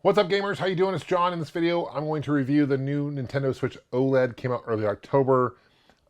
What's up, gamers? How you doing? It's John. In this video, I'm going to review the new Nintendo Switch OLED. Came out early October.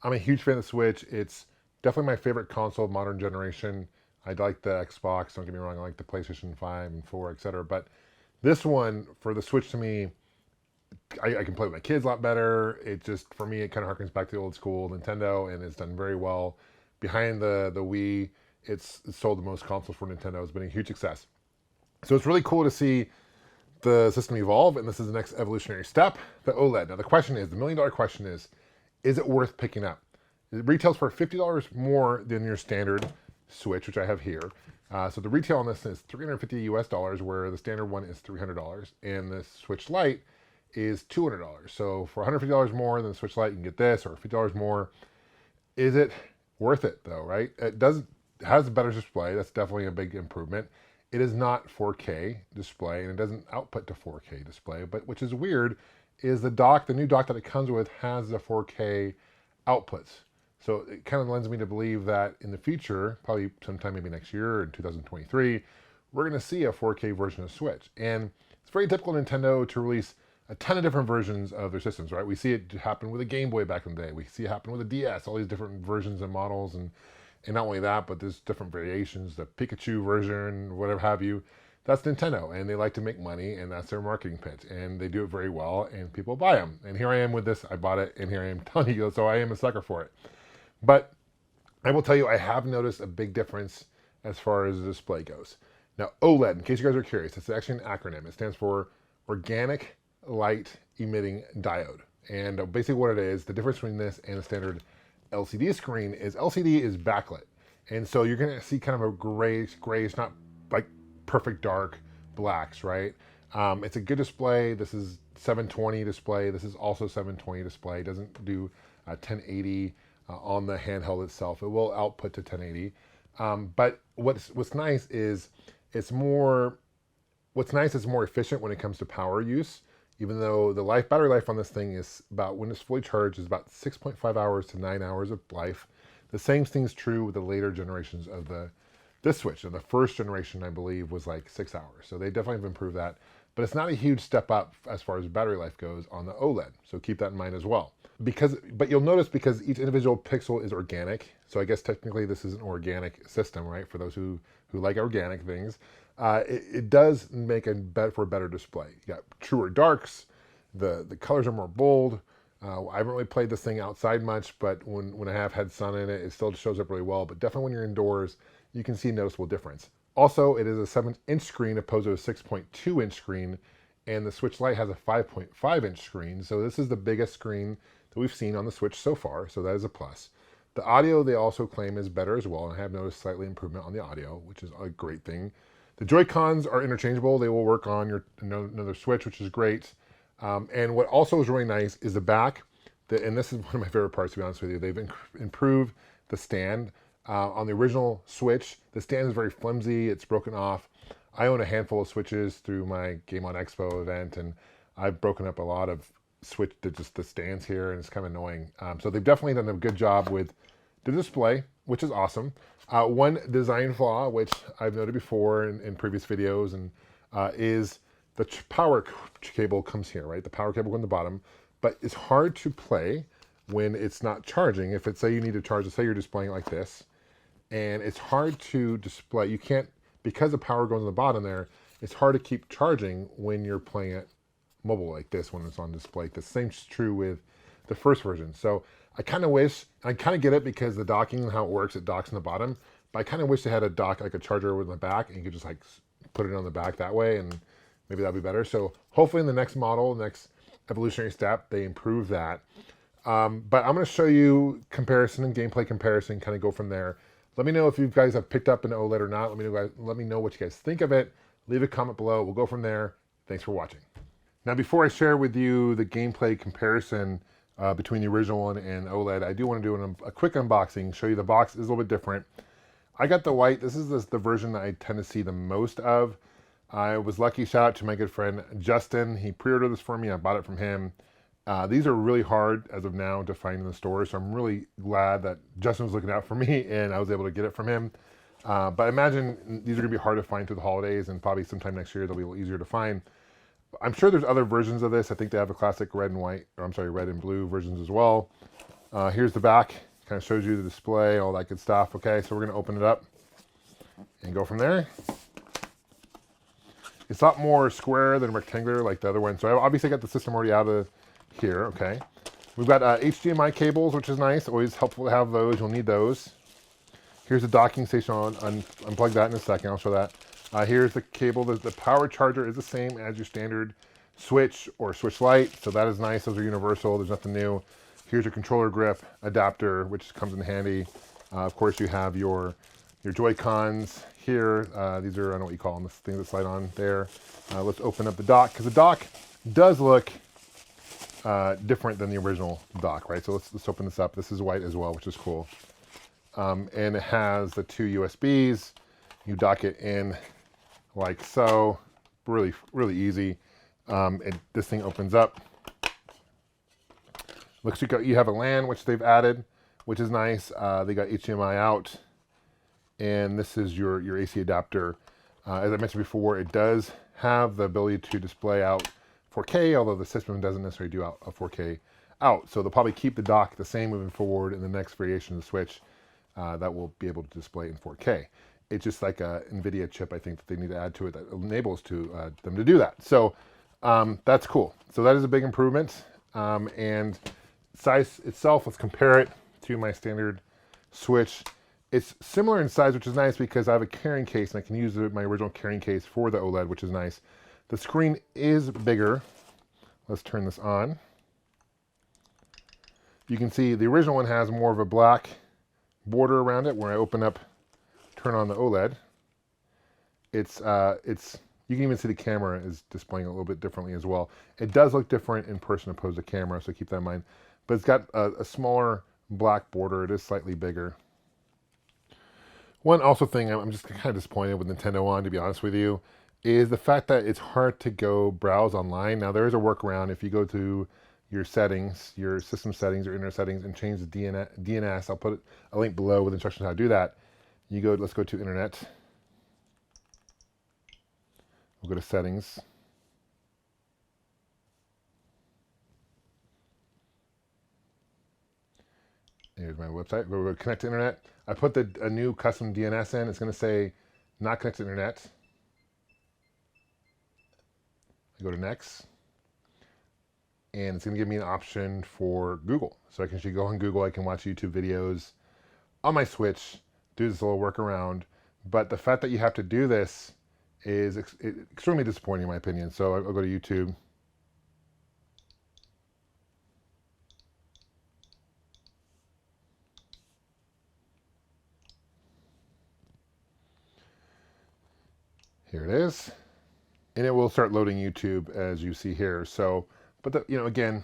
I'm a huge fan of the Switch. It's definitely my favorite console of modern generation. I like the Xbox, don't get me wrong. I like the PlayStation 5 and 4, etc. But this one, for the Switch, to me, I can play with my kids a lot better. It just, for me, it kind of harkens back to the old school Nintendo, and it's done very well. Behind the Wii, it's sold the most consoles for Nintendo. It's been a huge success. So it's really cool to see the system evolve, and this is the next evolutionary step, the OLED. Now the question is, the $1 million question is it worth picking up? It retails for $50 more than your standard Switch, which I have here. So the retail on this is $350 US, where the standard one is $300, and the Switch Lite is $200. So for $150 more than the Switch Lite, you can get this, or $50 more. Is it worth it though, right? It has a better display. That's definitely a big improvement. It is not 4K display, and it doesn't output to 4K display, but which is weird, is the new dock that it comes with has the 4K outputs. So it kind of lends me to believe that in the future, probably sometime maybe next year in 2023, we're going to see a 4K version of Switch. And it's very typical Nintendo to release a ton of different versions of their systems, right? We see it happen with a Game Boy back in the day. We see it happen with a DS, all these different versions and models, and not only that, but there's different variations, the Pikachu version, whatever have you. That's Nintendo, and they like to make money, and that's their marketing pitch, and they do it very well, and people buy them. And here I am with this. I bought it, and here I am telling you, so I am a sucker for it. But I will tell you, I have noticed a big difference as far as the display goes. Now, OLED, in case you guys are curious, it's actually an acronym. It stands for Organic Light Emitting Diode. And basically what it is, the difference between this and the standard LCD screen is LCD is backlit. And so you're gonna see kind of a grayish, not like perfect dark blacks, right? It's a good display. This is 720 display. This is also 720 display. It doesn't do 1080 on the handheld itself. It will output to 1080. But what's nice is it's more efficient when it comes to power use. Even though the battery life on this thing is about, when it's fully charged, is about 6.5 hours to 9 hours of life. The same thing's true with the later generations of this Switch. And the first generation, I believe, was like 6 hours. So they definitely have improved that. But it's not a huge step up as far as battery life goes on the OLED. So keep that in mind as well. But you'll notice, because each individual pixel is organic. So I guess technically this is an organic system, right? For those who like organic things. It does make for a better display. You got truer darks, the colors are more bold. I haven't really played this thing outside much, but when I have had sun in it, it still shows up really well. But definitely when you're indoors, you can see a noticeable difference. Also, it is a 7-inch screen opposed to a 6.2-inch screen, and the Switch Lite has a 5.5-inch screen. So this is the biggest screen that we've seen on the Switch so far, so that is a plus. The audio, they also claim, is better as well, and I have noticed slightly improvement on the audio, which is a great thing. The Joy-Cons are interchangeable. They will work on your another Switch, which is great. And what also is really nice is the back. And this is one of my favorite parts, to be honest with you. They've improved the stand. On the original Switch, the stand is very flimsy. It's broken off. I own a handful of Switches through my Game On Expo event, and I've broken up a lot of just the stands here, and it's kind of annoying. So they've definitely done a good job with the display, which is awesome. One design flaw, which I've noted before in previous videos, and is the power cable comes here, right? The power cable on the bottom, but it's hard to play when it's not charging. If it's, say you need to charge, say you're displaying it like this, and it's hard to display. You can't, because the power goes on the bottom there, it's hard to keep charging when you're playing it mobile like this, when it's on display. The same is true with the first version. So I kind of get it, because the docking and how it works, it docks on the bottom, but I kind of wish they had a dock, like a charger with the back, and you could just like put it on the back that way, and maybe that'd be better. So hopefully in the next model, next evolutionary step, they improve that. But I'm going to show you comparison and gameplay comparison, kind of go from there. Let me know if you guys have picked up an OLED or not. Let me know what you guys think of it. Leave a comment below. We'll go from there. Thanks for watching. Now, before I share with you the gameplay comparison between the original one and OLED, I do want to do a quick unboxing, show you the box is a little bit different. I got the white. This is the version that I tend to see the most of. I was lucky, shout out to my good friend Justin. He pre-ordered this for me. I bought it from him. These are really hard as of now to find in the store, so I'm really glad that Justin was looking out for me and I was able to get it from him. But I imagine these are going to be hard to find through the holidays, and probably sometime next year they'll be a little easier to find. I'm sure there's other versions of this. I think they have a classic red and white, or I'm sorry, red and blue versions as well. Here's the back. Kind of shows you the display, all that good stuff. Okay, so we're going to open it up and go from there. It's a lot more square than rectangular like the other one. So I obviously got the system already out of here. Okay, we've got HDMI cables, which is nice. Always helpful to have those. You'll need those. Here's the docking station. I'll unplug that in a second. I'll show that. Here's the cable. The power charger is the same as your standard Switch or Switch Lite, so that is nice. Those are universal. There's nothing new. Here's your controller grip adapter, which comes in handy. Of course, you have your Joy-Cons here. These are, I don't know what you call them, the things that slide on there. Let's open up the dock, because the dock does look different than the original dock, right? So let's open this up. This is white as well, which is cool. And it has the 2 USBs. You dock it in like so. Really, really easy. This thing opens up. Looks like you have a LAN, which they've added, which is nice. They got HDMI out, and this is your AC adapter. As I mentioned before, it does have the ability to display out 4K, although the system doesn't necessarily do out a 4K out. So they'll probably keep the dock the same moving forward in the next variation of the Switch that will be able to display in 4K. It's just like a NVIDIA chip, I think, that they need to add to it that enables them to do that. So that's cool. So that is a big improvement. And size itself, let's compare it to my standard Switch. It's similar in size, which is nice because I have a carrying case and I can use my original carrying case for the OLED, which is nice. The screen is bigger. Let's turn this on. You can see the original one has more of a black border around it. Where I open up, turn on the OLED, you can even see the camera is displaying a little bit differently as well. It does look different in person opposed to camera, so keep that in mind. But it's got a smaller black border. It is slightly bigger. One also thing I'm just kind of disappointed with Nintendo on, to be honest with you, is the fact that it's hard to go browse online. Now, there is a workaround. If you go to your settings, your system settings, or internet settings, and change the DNS, I'll put a link below with instructions on how to do that. Let's go to internet. We'll go to settings. Here's my website. We'll go to connect to internet. I put a new custom DNS in. It's going to say not connect to internet. I go to next. And it's going to give me an option for Google. So I can actually go on Google. I can watch YouTube videos on my Switch, do this little workaround. But the fact that you have to do this is extremely disappointing in my opinion. So I'll go to YouTube. Here it is. And it will start loading YouTube as you see here. So, but again,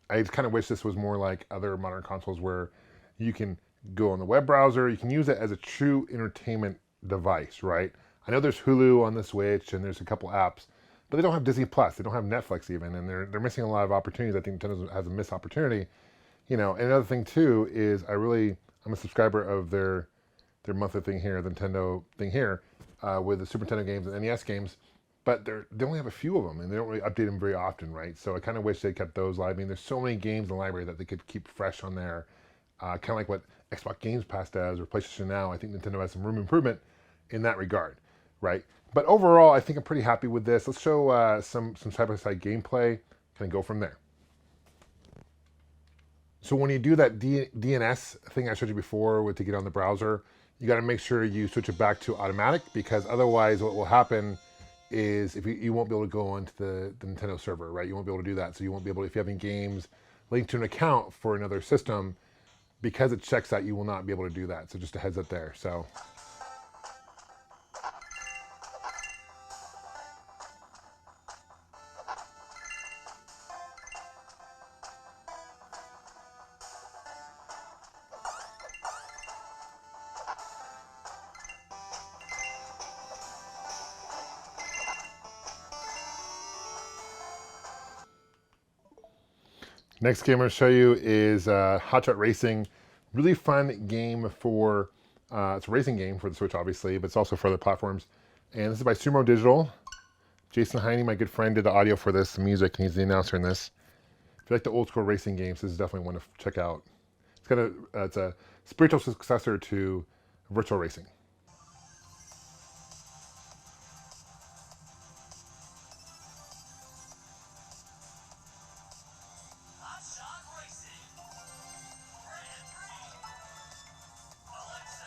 I kind of wish this was more like other modern consoles where you can go on the web browser. You can use it as a true entertainment device, right? I know there's Hulu on the Switch and there's a couple apps, but they don't have Disney Plus. They don't have Netflix even, and they're missing a lot of opportunities. I think Nintendo has a missed opportunity. And another thing too is I'm a subscriber of their monthly thing here, the Nintendo thing here, with the Super Nintendo games and NES games. But they only have a few of them, and they don't really update them very often, right? So I kind of wish they kept those live. I mean, there's so many games in the library that they could keep fresh on there. Kind of like what Xbox Games Pass does or PlayStation Now. I think Nintendo has some room improvement in that regard, right? But overall, I think I'm pretty happy with this. Let's show some side-by-side gameplay. Kind of go from there. So when you do that DNS thing I showed you before to get on the browser, you got to make sure you switch it back to automatic, because otherwise what will happen is if you won't be able to go onto the Nintendo server, right? You won't be able to do that. So you won't be able to, if you have any games linked to an account for another system, because it checks that, you will not be able to do that. So just a heads up there. So next game I'm going to show you is Hotshot Racing. Really fun game for, it's a racing game for the Switch obviously, but it's also for other platforms. And this is by Sumo Digital. Jason Heine, my good friend, did the audio for this, the music, and he's the announcer in this. If you like the old school racing games, this is definitely one to check out. It's a spiritual successor to virtual racing. Hotshot Racing. Grand Prix. Alexa,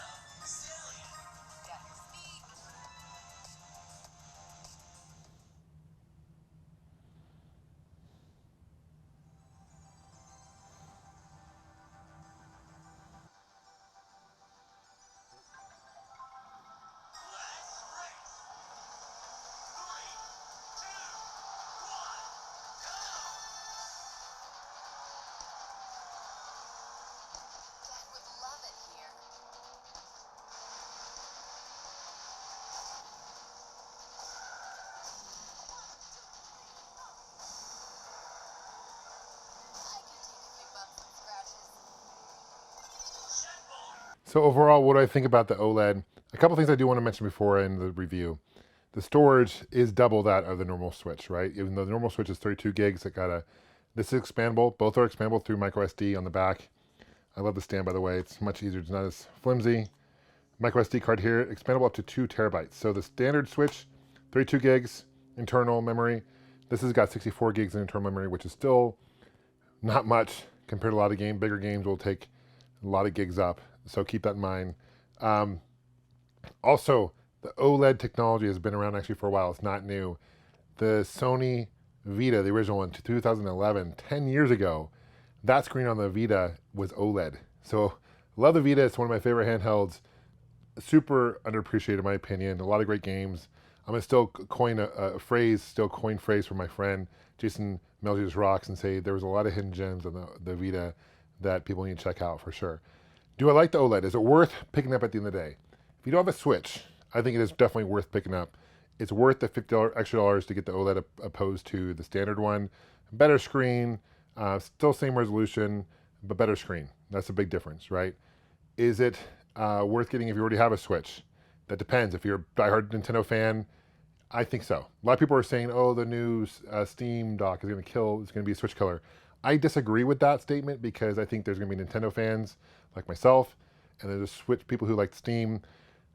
got your speed. Let's race. 3, 2, 1, go! Dad would love it here. I could take a few bumps and scratches. So overall, what do I think about the OLED? A couple things I do want to mention before I end the review. The storage is double that of the normal Switch, right? Even though the normal Switch is 32 gigs, this is expandable. Both are expandable through micro SD on the back. I love the stand, by the way. It's much easier. It's not as flimsy. Micro SD card here, expandable up to 2 terabytes. So the standard Switch, 32 gigs internal memory. This has got 64 gigs in internal memory, which is still not much compared to a lot of bigger games will take a lot of gigs up. So keep that in mind. Also, the OLED technology has been around actually for a while. It's not new. The Sony Vita, the original one, 2011, 10 years ago, that screen on the Vita was OLED. So love the Vita. It's one of my favorite handhelds. Super underappreciated in my opinion. A lot of great games. I'm going to still coin a phrase for my friend Jason Melges Rocks and say there was a lot of hidden gems on the Vita that people need to check out for sure. Do I like the OLED? Is it worth picking up at the end of the day? If you don't have a Switch, I think it is definitely worth picking up. It's worth the $50 extra to get the OLED opposed to the standard one. Better screen, still same resolution, but better screen. That's a big difference, right? Is it worth getting if you already have a Switch? That depends. If you're a diehard Nintendo fan, I think so. A lot of people are saying, oh, the new Steam dock is going to be a Switch killer. I disagree with that statement because I think there's going to be Nintendo fans like myself, and there's Switch people who like Steam.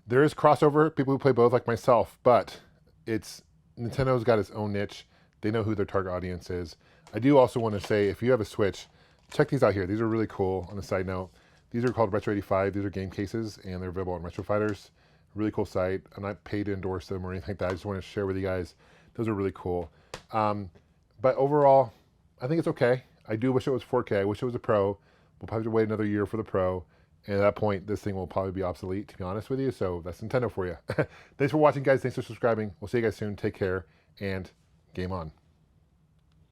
There is crossover, people who play both like myself, but Nintendo's got its own niche. They know who their target audience is. I do also want to say, if you have a Switch, check these out here. These are really cool. On a side note, these are called Retro85. These are game cases, and they're available on Retro Fighters. Really cool site. I'm not paid to endorse them or anything like that. I just want to share with you guys. Those are really cool. But overall, I think it's okay. I do wish it was 4K. I wish it was a Pro. We'll probably have to wait another year for the Pro. And at that point, this thing will probably be obsolete, to be honest with you. So that's Nintendo for you. Thanks for watching, guys. Thanks for subscribing. We'll see you guys soon. Take care, and game on.